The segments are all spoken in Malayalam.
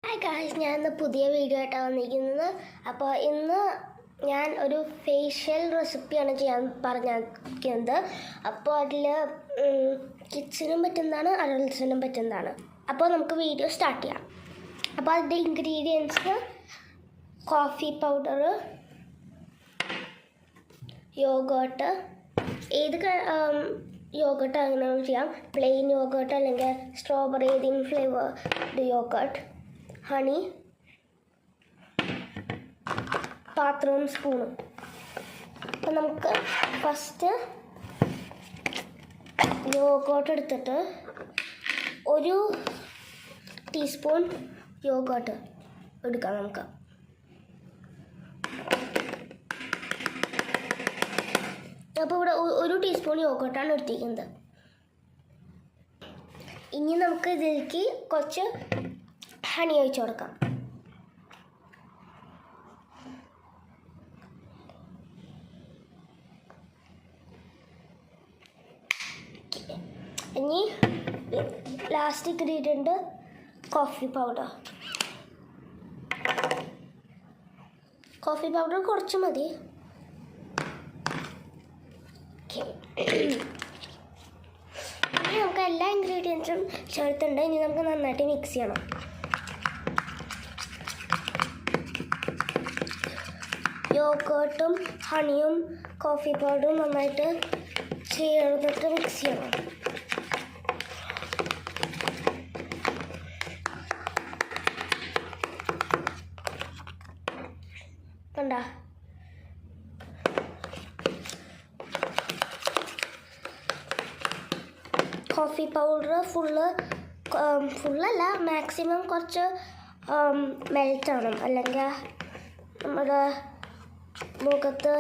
ഹായ് ഗായ്സ്, ഞാൻ ഇന്ന് പുതിയ വീഡിയോ ആയിട്ടാണ് വന്നിരിക്കുന്നത്. അപ്പോൾ ഇന്ന് ഞാൻ ഒരു ഫേഷ്യൽ റെസിപ്പിയാണ് ചെയ്യാൻ പറഞ്ഞിരിക്കുന്നത്. അപ്പോൾ അതിൽ കിഡ്സിനും പറ്റുന്നതാണ്, അഡൾട്ട്സിനും പറ്റുന്നതാണ്. അപ്പോൾ നമുക്ക് വീഡിയോ സ്റ്റാർട്ട് ചെയ്യാം. അപ്പോൾ അതിൻ്റെ ഇൻഗ്രീഡിയൻസ്: കോഫി പൗഡർ, യോഗേർട്ട്, ഏത് യോഗേർട്ട് അങ്ങനെ ചെയ്യാം, പ്ലെയിൻ യോഗേർട്ട് അല്ലെങ്കിൽ സ്ട്രോബെറി ഏതെങ്കിലും ഫ്ലേവർഡ് യോഗേർട്ട്, ഹണി, പാത്രവും സ്പൂണും. അപ്പം നമുക്ക് ഫസ്റ്റ് യോഗേർട്ട് എടുത്തിട്ട് ഒരു ടീസ്പൂൺ യോഗേർട്ട് എടുക്കാം നമുക്ക്. അപ്പോൾ ഇവിടെ ഒരു ടീസ്പൂൺ യോഗേർട്ടാണ് എടുത്തിരിക്കുന്നത്. ഇനി നമുക്ക് ഇതിലേക്ക് കുറച്ച് ഹണി ഒഴിച്ച് കൊടുക്കാം. ഇനി last ingredient coffee powder. Coffee powder കുറച്ച് മതി. ഇനി നമുക്ക് എല്ലാ ഇൻഗ്രീഡിയൻസും ചേർത്തുണ്ട്. ഇനി നമുക്ക് നന്നായിട്ട് മിക്സ് ചെയ്യണം. യോഗേർട്ടും ഹണിയും കോഫി പൗഡറും നന്നായിട്ട് ചേർത്തിട്ട് മിക്സ് ചെയ്യണം. കണ്ടാ? കോഫി പൗഡർ ഫുള്ളല്ല, മാക്സിമം കുറച്ച് മെൽറ്റ് ആവണം, അല്ലെങ്കിൽ നമ്മുടെ മുഖത്ത്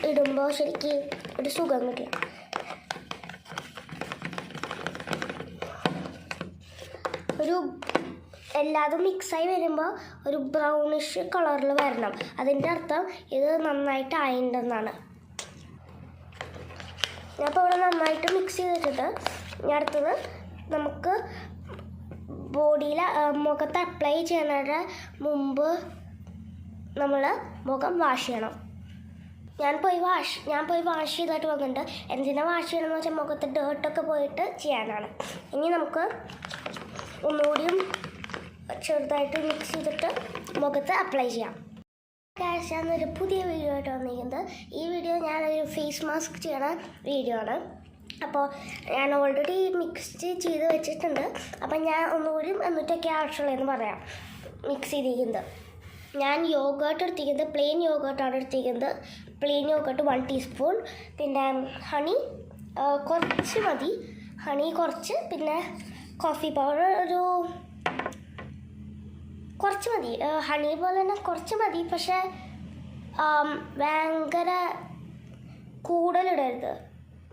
ഇടുമ്പോൾ ശരിക്കും ഒരു സുഖം കിട്ടില്ല. ഒരു എല്ലാതും മിക്സായി വരുമ്പോൾ ഒരു ബ്രൗണിഷ് കളറിൽ വരണം. അതിൻ്റെ അർത്ഥം ഇത് നന്നായിട്ട് ആയിട്ടുണ്ടെന്നാണ്. അപ്പോൾ ഇവിടെ നന്നായിട്ട് മിക്സ് ചെയ്തിട്ട് അടുത്തത് നമുക്ക് ബോഡിയിൽ മുഖത്ത് അപ്ലൈ ചെയ്യുന്നതിന് മുമ്പ് നമ്മൾ മുഖം വാഷ് ചെയ്യണം. ഞാൻ പോയി വാഷ് ചെയ്തിട്ട് വന്നിട്ടുണ്ട്. എന്തിനാ വാഷ് ചെയ്യണമെന്ന് വെച്ചാൽ മുഖത്ത് ഡേർട്ടൊക്കെ പോയിട്ട് ചെയ്യാനാണ്. ഇനി നമുക്ക് ഒന്നുകൂടിയും ചെറുതായിട്ട് മിക്സ് ചെയ്തിട്ട് മുഖത്ത് അപ്ലൈ ചെയ്യാം. ഞാനൊരു പുതിയ വീഡിയോ ആയിട്ട് വന്നിരിക്കുന്നത്. ഈ വീഡിയോ ഞാനൊരു ഫേസ് മാസ്ക് ചെയ്യണ വീഡിയോ ആണ്. അപ്പോൾ ഞാൻ ഓൾറെഡി മിക്സ് ചെയ്ത് വെച്ചിട്ടുണ്ട്. അപ്പം ഞാൻ ഒന്നുകൂടി എന്നിട്ടൊക്കെ ആവശ്യമുള്ളതെന്ന് പറയാം. മിക്സ് ചെയ്തിരിക്കുന്നത് ഞാൻ യോഗേർട്ട് എടുത്തിരിക്കുന്നത് പ്ലെയിൻ യോഗേർട്ടാണ് എടുത്തിരിക്കുന്നത്. പ്ലെയിൻ യോഗേർട്ട് 1 ടീസ്പൂൺ, പിന്നെ ഹണി കുറച്ച് മതി, ഹണി കുറച്ച്, പിന്നെ കോഫി പൗഡർ ഒരു കുറച്ച് മതി. ഹണി പോലെ തന്നെ കുറച്ച് മതി, പക്ഷേ ഭയങ്കര കൂടുതലിടരുത്,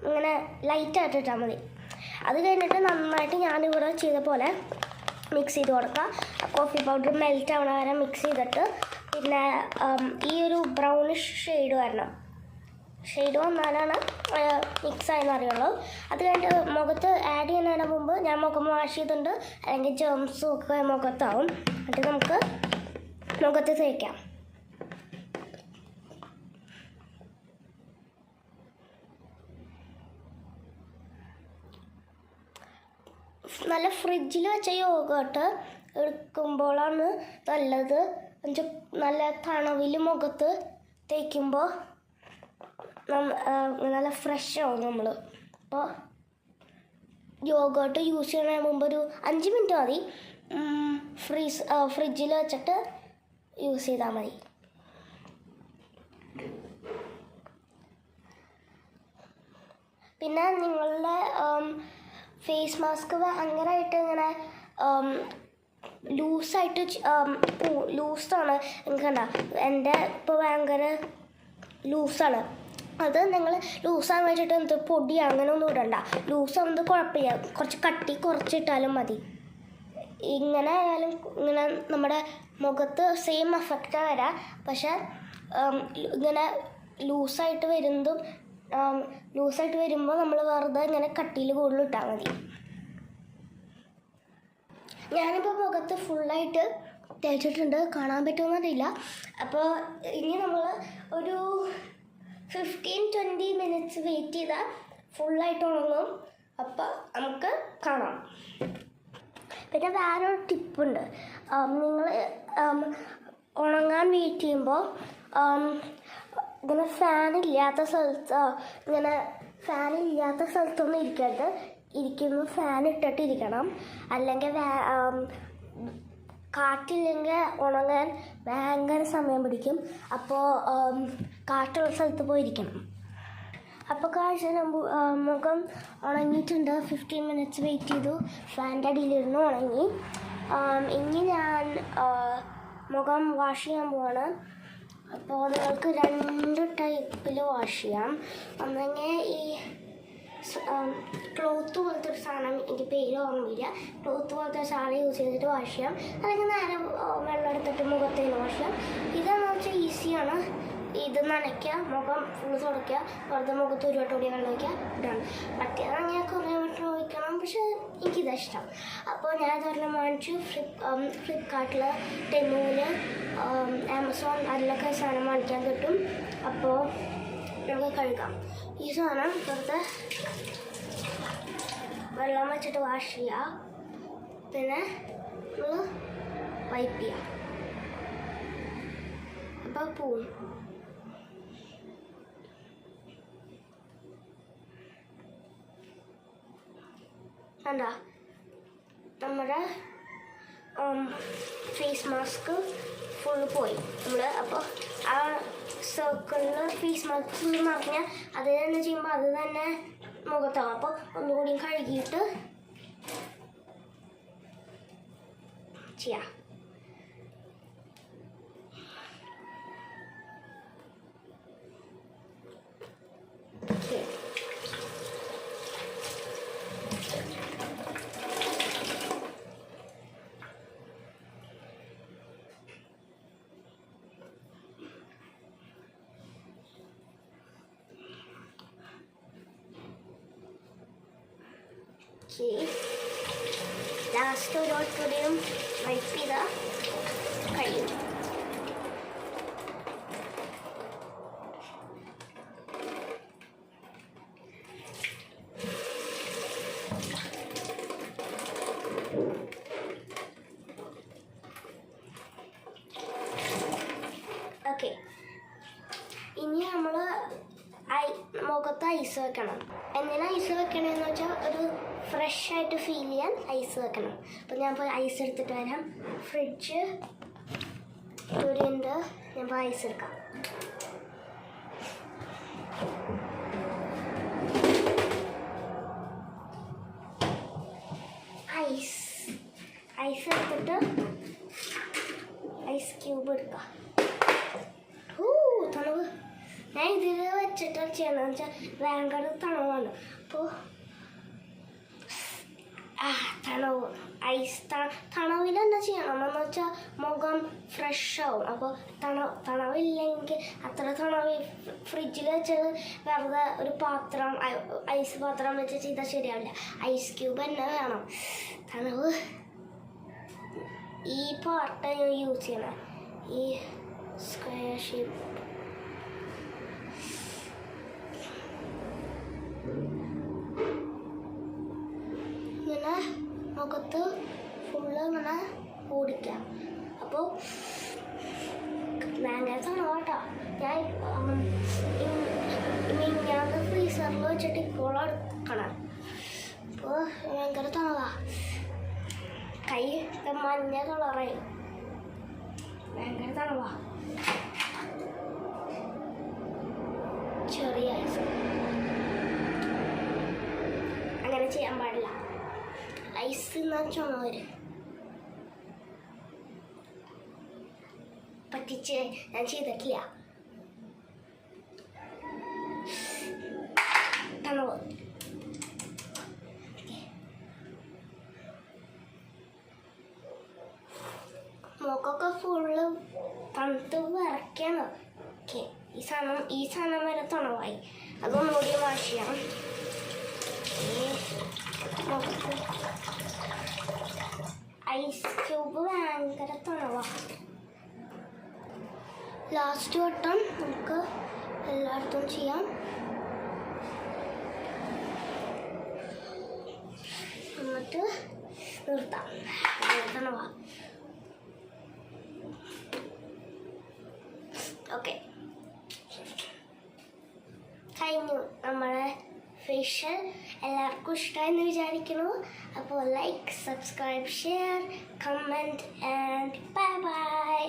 ഇങ്ങനെ ലൈറ്റായിട്ട് ഇട്ടാൽ മതി. അത് കഴിഞ്ഞിട്ട് നന്നായിട്ട് ഞാനിവിടെ ചെയ്ത പോലെ മിക്സ് ചെയ്ത് കൊടുക്കാം. കോഫി പൗഡർ മെൽറ്റ് ആവണ വരെ മിക്സ് ചെയ്തിട്ട് പിന്നെ ഈ ഒരു ബ്രൗണിഷ് ഷെയ്ഡ് വരണം. ഷെയ്ഡ് വന്നാലാണ് മിക്സായെന്ന് അറിയുള്ളൂ. അത് കഴിഞ്ഞിട്ട് മുഖത്ത് ആഡ് ചെയ്യുന്നതിന് മുമ്പ് ഞാൻ മുഖം വാഷ് ചെയ്തിട്ടുണ്ട്, അല്ലെങ്കിൽ ജേംസും ഒക്കെ മുഖത്താവും. എന്നിട്ട് നമുക്ക് മുഖത്ത് തേക്കാം. നല്ല ഫ്രിഡ്ജിൽ വെച്ച യോഗേർട്ട് എടുക്കുമ്പോഴാണ് നല്ലത്. നല്ല തണവിൽ മുഖത്ത് തേക്കുമ്പോൾ നല്ല ഫ്രഷ് ആവും നമ്മൾ. അപ്പോൾ യോഗേർട്ട് യൂസ് ചെയ്യുന്നതിന് മുമ്പ് ഒരു 5 മിനിറ്റ് മതി. ഫ്രിഡ്ജിൽ വെച്ചിട്ട് യൂസ് ചെയ്താൽ മതി. പിന്നെ നിങ്ങളുടെ ഫേസ് മാസ്ക് ഭയങ്കരമായിട്ട് ഇങ്ങനെ ലൂസായിട്ട് ലൂസാണ്. കണ്ട, എൻ്റെ ഇപ്പോൾ ഭയങ്കര ലൂസാണ്. അത് നിങ്ങൾ ലൂസാൻ വെച്ചിട്ട് എന്ത് പൊടി അങ്ങനെ ഒന്നും ഇടണ്ട. ലൂസാവുന്നത് കുഴപ്പമില്ല, കുറച്ച് കട്ടി കുറച്ചിട്ടാലും മതി. ഇങ്ങനെ ആയാലും ഇങ്ങനെ നമ്മുടെ മുഖത്ത് സെയിം എഫക്റ്റാണ് വരാം. പക്ഷേ ഇങ്ങനെ ലൂസായിട്ട് വരുമ്പോൾ നമ്മൾ വെറുതെ ഇങ്ങനെ കട്ടിയിൽ കൂടുതൽ ഇട്ടാൽ മതി. ഞാനിപ്പോൾ മുഖത്ത് ഫുള്ളായിട്ട് തേച്ചിട്ടുണ്ട്, കാണാൻ പറ്റുമെന്നറിയില്ല. അപ്പോൾ ഇനി നമ്മൾ ഒരു 15-20 മിനിറ്റ്സ് വെയിറ്റ് ചെയ്താൽ ഫുള്ളായിട്ട് ഉണങ്ങും. അപ്പോൾ നമുക്ക് കാണാം. പിന്നെ വേറൊരു ടിപ്പുണ്ട്. നിങ്ങൾ ഉണങ്ങാൻ വെയിറ്റ് ചെയ്യുമ്പോൾ ഇങ്ങനെ ഫാനില്ലാത്ത സ്ഥലത്തൊന്നും ഇരിക്കരുത്. ഇരിക്കുമ്പോൾ ഫാൻ ഇട്ടിട്ടിരിക്കണം. അല്ലെങ്കിൽ കാറ്റില്ലെങ്കിൽ ഉണങ്ങാൻ ഭയങ്കര സമയം പിടിക്കും. അപ്പോൾ കാറ്റുള്ള സ്ഥലത്ത് പോയിരിക്കണം. അപ്പോൾ മുഖം ഉണങ്ങിയിട്ടുണ്ട്. 15 മിനിറ്റ്സ് വെയിറ്റ് ചെയ്തു. ഫാനിൻ്റെ അടിയിലിരുന്ന് ഉണങ്ങി. ഇനി ഞാൻ മുഖം വാഷ് ചെയ്യാൻ പോവാണ്. അപ്പോൾ നിങ്ങൾക്ക് 2 ടൈപ്പിൽ വാഷ് ചെയ്യാം. ഒന്നെങ്കിൽ ഈ ക്ലോത്ത് പോലത്തെ ഒരു സാധനം, എനിക്ക് പേര് ഓർമ്മയില്ല, ക്ലോത്ത് പോലത്തെ ഒരു സാധനം യൂസ് ചെയ്തിട്ട് വാഷ് ചെയ്യാം. അല്ലെങ്കിൽ നേരെ വെള്ളം എടുത്തിട്ട് മുഖത്തേക്ക് വാഷ് ചെയ്യാം. ഇതെന്ന് വെച്ചാൽ ഈസിയാണ്. ഇത് നനയ്ക്കുക, മുഖം ഫുള്ള് തുടയ്ക്കുക, വെറുതെ മുഖത്ത് ഒരു വട്ടം കൂടി വെള്ളം വയ്ക്കുക, ഇതാണ്. മറ്റേത് ഞാൻ കുറേ വട്ടം ഒഴിക്കണം, പക്ഷേ എനിക്കിതാ ഇഷ്ടം. അപ്പോൾ ഞാൻ ഇതൊരെണ്ണം വാങ്ങിച്ചു. ഫ്ലിപ്കാർട്ടിൽ, ടെമൂല്, ആമസോൺ, അതിലൊക്കെ സാധനം വാങ്ങിക്കാൻ കിട്ടും. അപ്പോൾ നമുക്ക് കഴുകാം. ഈ സാധനം വെറുതെ വെള്ളം വെച്ചിട്ട് വാഷ് ചെയ്യുക. പിന്നെ നമ്മൾ വൈപ്പ് ചെയ്യുക. അപ്പോൾ പോവും. എന്താ നമ്മുടെ ഫേസ് മാസ്ക് ഫുള്ള് പോയി. അപ്പോൾ ആ സർക്കിളിൽ ഫേസ് മാസ്ക് ഫുള്ള് നിറഞ്ഞാൽ അത് തന്നെ ചെയ്യുമ്പോൾ അത് തന്നെ മുഖത്താവും. അപ്പോൾ ഒന്നുകൂടി കഴുകിയിട്ട് ചെയ്യാം. ലാസ്റ്റ് ഒരു വട്ടം വൈപ്പ് ചെയ്താൽ കഴിയും. ഓക്കെ, ഇനി നമ്മൾ മുഖത്ത് ഐസ് വെക്കണം. എന്തിനാ ഐസ് വെക്കണമെന്ന് വെച്ചാൽ ഒരു ഫ്രഷ് ആയിട്ട് ഫീൽ ചെയ്യാൻ ഐസ് വെക്കണം. അപ്പോൾ ഞാൻ പോയി ഐസ് എടുത്തിട്ട് വരാം. ഫ്രിഡ്ജ് ഇവിടെയുണ്ട്. ഞാൻ പോയി ഐസ് എടുക്കാം. ഐസ് എടുത്തിട്ട് ഐസ് ക്യൂബ് എടുക്കാം. തണുവ് ഞാൻ ഇതിൽ വെച്ചിട്ട് ചെയ്യണമെന്ന് വെച്ചാൽ ഭയങ്കര തണുവാണ്. അപ്പോൾ തണുവ് തണുവിൽ എന്താ ചെയ്യണമെന്ന് വെച്ചാൽ മുഖം ഫ്രഷ് ആവും. അപ്പോൾ തണുവില്ലെങ്കിൽ അത്ര തണുവ് ഫ്രിഡ്ജിൽ വെച്ചത് വെറുതെ ഒരു പാത്രം ഐസ് പാത്രം വെച്ച് ചെയ്താൽ ശരിയാവില്ല. ഐസ് ക്യൂബ് തന്നെ വേണം. തണുവ് ഈ പാർട്ട് യൂസ് ചെയ്യണം. ഈ സ്ക്വയർ ഷേപ്പ് ഇങ്ങനെ മുഖത്ത് ഫുള്ള് ഇങ്ങനെ ഓടിക്കാം. അപ്പോൾ ഭയങ്കര തണുവാട്ടോ. ഞാൻ ഫ്രീസറിൽ വെച്ചിട്ട് ഇപ്പോൾ എടുക്കണം. അപ്പോൾ ഭയങ്കര തണുവാ. കൈ മഞ്ഞ കളറായി. ഭയങ്കര തണുവാ. ചെറിയ ഐസ് അങ്ങനെ ചെയ്യാൻ പാടില്ല. ഐസ് എന്നാൽ ചുമ വരും. പറ്റിച്ച് ഞാൻ ചെയ്തിട്ടില്ല. തണുവ് മുഖമൊക്കെ ഫുള്ള് തണുത്ത് വിറയ്ക്കാണ്. ഓക്കെ, ഈ സാധനം വരെ തണുവായി. അതൊന്നുകൂടി വാഷ് ചെയ്യാം. ഐസ് ക്യൂബ് ഭയങ്കര തണുവാണ്. ലാസ്റ്റ് വട്ടം നമുക്ക് എല്ലായിടത്തും ചെയ്യാം. എന്നിട്ട് നിർത്താം. ഓക്കെ, കഴിഞ്ഞു നമ്മളെ ഫേഷ്യൽ. എല്ലാവർക്കും ഇഷ്ടമായെന്ന് വിചാരിക്കുന്നു. അപ്പോൾ like, subscribe, share, comment and bye bye.